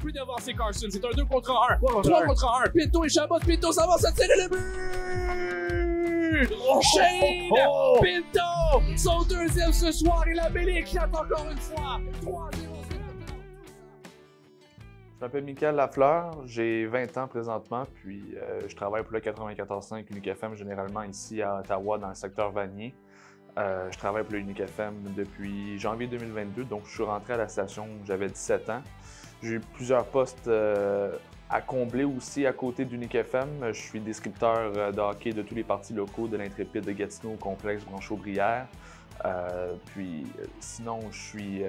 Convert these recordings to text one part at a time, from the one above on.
plus devancer Carson. C'est un 2 contre 1. 3 contre 1. Pinto et Chabot. Pinto s'avance à tirer le but! Shane Pinto! Son deuxième ce soir et la mêlée éclate encore une fois. 3-0. Je m'appelle Michael Lafleur, j'ai 20 ans présentement, puis je travaille pour le 94.5 Unique FM, généralement ici à Ottawa, dans le secteur Vanier. Je travaille pour le Unique FM depuis janvier 2022, donc je suis rentré à la station, j'avais 17 ans. J'ai eu plusieurs postes à combler aussi à côté d'Unique FM. Je suis descripteur de hockey de tous les partis locaux de l'Intrépide de Gatineau au complexe Branchot-Brière. Sinon, je suis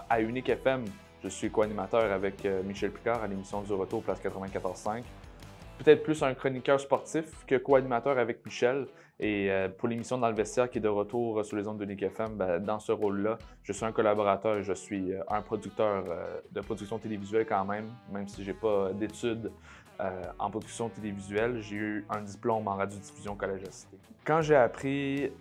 à Unique FM. Je suis co-animateur avec Michel Picard à l'émission du Retour, Place 94.5. Peut-être plus un chroniqueur sportif que co-animateur avec Michel. Et pour l'émission Dans le vestiaire qui est de retour sur les ondes de Unique FM, dans ce rôle-là, je suis un collaborateur et je suis un producteur de production télévisuelle quand même si je n'ai pas d'études en production télévisuelle. J'ai eu un diplôme en radiodiffusion Collège de la Cité. Quand j'ai appris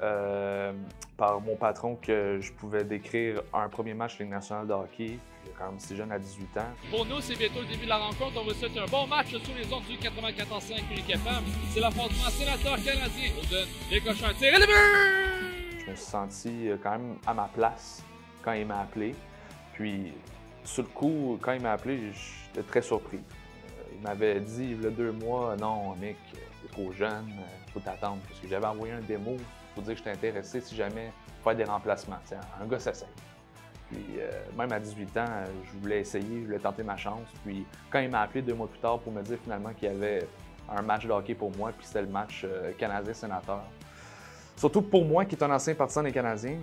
par mon patron que je pouvais décrire un premier match de Ligue nationale de hockey, quand même si jeune à 18 ans. Pour nous, c'est bientôt le début de la rencontre. On vous souhaite un bon match sur les ondes du 94.5 Unique FM. C'est l'affrontement sénateur canadien. On donne les cochons à tirer le but! Je me suis senti quand même à ma place quand il m'a appelé. Puis, sur le coup, quand il m'a appelé, j'étais très surpris. Il m'avait dit, il y a 2 mois, non, Mick, t'es trop jeune, il faut t'attendre. Parce que j'avais envoyé un démo pour dire que j'étais intéressé si jamais faire des remplacements. T'sais, un gars s'essaye. Puis même à 18 ans, je voulais essayer, je voulais tenter ma chance. Puis quand il m'a appelé 2 mois plus tard pour me dire finalement qu'il y avait un match de hockey pour moi, puis c'était le match Canadien-Sénateur. Surtout pour moi qui est un ancien partisan des Canadiens,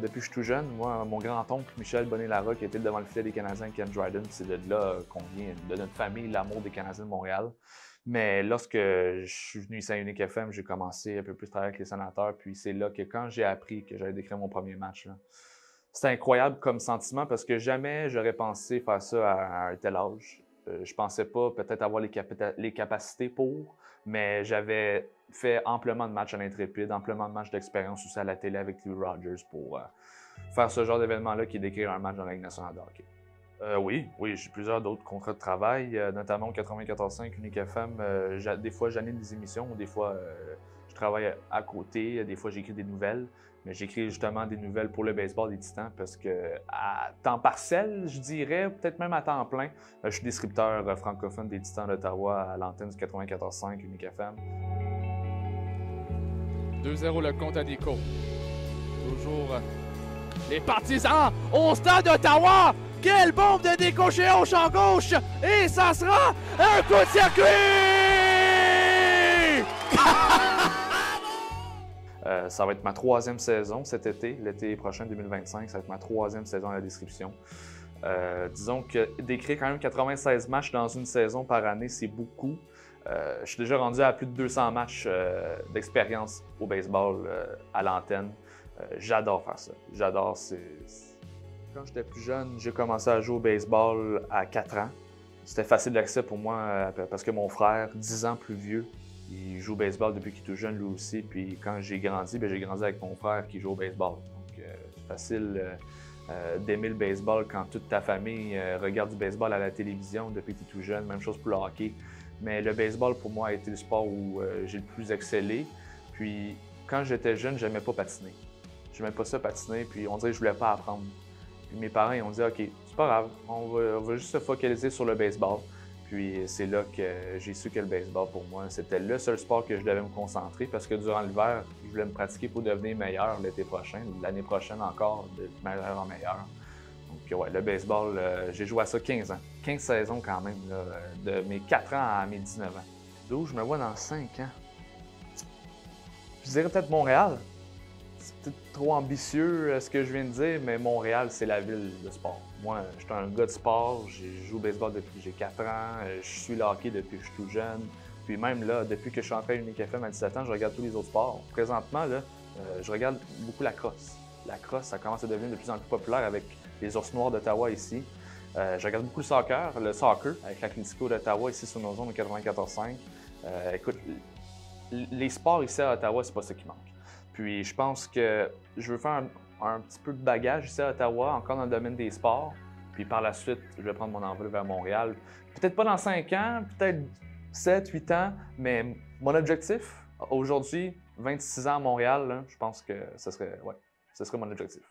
depuis que je suis tout jeune, moi, mon grand-oncle Michel Bonnet-Larocque était devant le filet des Canadiens avec Ken Dryden. C'est de là qu'on vient, de notre famille, l'amour des Canadiens de Montréal. Mais lorsque je suis venu ici à Unique FM, j'ai commencé un peu plus à travailler avec les Sénateurs. Puis c'est là que quand j'ai appris que j'allais décrire mon premier match, c'était incroyable comme sentiment parce que jamais j'aurais pensé faire ça à un tel âge. Je pensais pas peut-être avoir les capacités pour, mais j'avais fait amplement de matchs à l'Intrépide, amplement de matchs d'expérience aussi à la télé avec Steve Rogers pour faire ce genre d'événement-là qui est d'écrire un match dans la Ligue nationale de hockey. Oui, j'ai plusieurs d'autres contrats de travail, notamment au 94.5 Unique FM. Des fois, j'anime des émissions, des fois, je travaille à côté, des fois, j'écris des nouvelles. Mais j'écris justement des nouvelles pour le baseball des Titans parce que à temps partiel, je dirais, peut-être même à temps plein, je suis descripteur francophone des Titans d'Ottawa à l'antenne du 94.5 Unique FM. 2-0 le compte à Déco. Toujours les partisans au stade d'Ottawa. Quelle bombe de Déco chez au champ gauche! Et ça sera un coup de circuit! Ça va être ma 3e saison cet été, l'été prochain 2025, ça va être ma 3e saison à la description. Disons que d'écrire quand même 96 matchs dans une saison par année, c'est beaucoup. Je suis déjà rendu à plus de 200 matchs d'expérience au baseball à l'antenne. J'adore faire ça. J'adore. Quand j'étais plus jeune, j'ai commencé à jouer au baseball à 4 ans. C'était facile d'accès pour moi parce que mon frère, 10 ans plus vieux, il joue au baseball depuis qu'il est tout jeune, lui aussi. Puis quand j'ai grandi avec mon frère qui joue au baseball. Donc, c'est facile d'aimer le baseball quand toute ta famille regarde du baseball à la télévision depuis que tu es tout jeune. Même chose pour le hockey. Mais le baseball, pour moi, a été le sport où j'ai le plus excellé. Puis quand j'étais jeune, j'aimais pas patiner. J'aimais pas ça patiner, puis on dirait que je voulais pas apprendre. Puis mes parents ils ont dit « OK, c'est pas grave, on va juste se focaliser sur le baseball ». Puis c'est là que j'ai su que le baseball, pour moi, c'était le seul sport que je devais me concentrer parce que durant l'hiver, je voulais me pratiquer pour devenir meilleur l'été prochain, l'année prochaine encore, de meilleur en meilleur. Donc ouais, le baseball, j'ai joué à ça 15 ans. 15 saisons quand même, là, de mes 4 ans à mes 19 ans. D'où je me vois dans 5 ans? Je dirais peut-être Montréal. C'est peut-être trop ambitieux ce que je viens de dire, mais Montréal, c'est la ville de sport. Moi, je suis un gars de sport, j'ai joué au baseball depuis que j'ai 4 ans, je suis le hockey depuis que je suis tout jeune. Puis même là, depuis que je suis entré à Unique FM à 17 ans, je regarde tous les autres sports. Présentement, là, je regarde beaucoup la crosse. La crosse, ça commence à devenir de plus en plus populaire avec les Ours Noirs d'Ottawa ici. Je regarde beaucoup le soccer avec l'Atlético d'Ottawa ici sur nos zones de 94.5. Écoute, les sports ici à Ottawa, c'est pas ça qui manque. Puis je pense que je veux faire un petit peu de bagage ici à Ottawa, encore dans le domaine des sports. Puis par la suite, je vais prendre mon envol vers Montréal. Peut-être pas dans 5 ans, peut-être 7, 8 ans, mais mon objectif, aujourd'hui, 26 ans à Montréal, là, je pense que ce serait mon objectif.